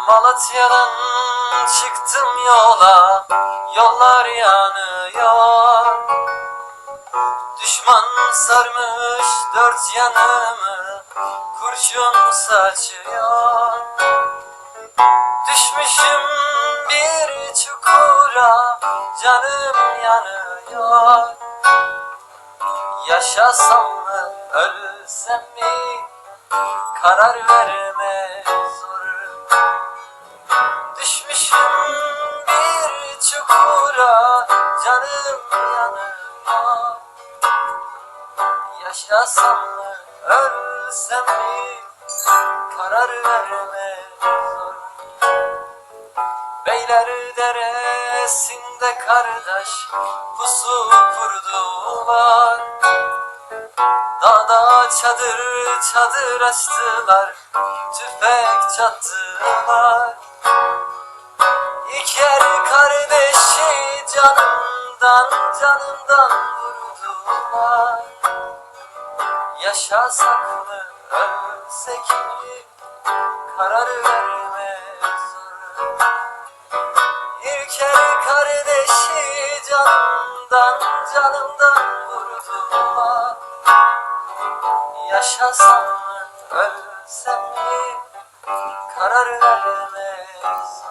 Malatya'dan çıktım yola, yollar yanıyor. Düşman sarmış dört yanımı, kurşun saçıyor. Düşmüşüm bir çukura, canım yanıyor. Yaşasam mı, ölsem mi, karar veremezim. Düşmüşüm bir çukura, canım yanıyor. Yaşasam mı, ölsem mi, karar veremezim. Beylerdere'sinde kardeş pusu kurdular. Dağda çadır çadır açtılar, tüfek çattılar. İker kardeşi canımdan canımdan vurdular. Yaşasak mı, ölsek mi, karar veremezim. İlker kardeşi canımdan canımdan vurdular. Yaşasam mı, ölsem mi, karar veremez.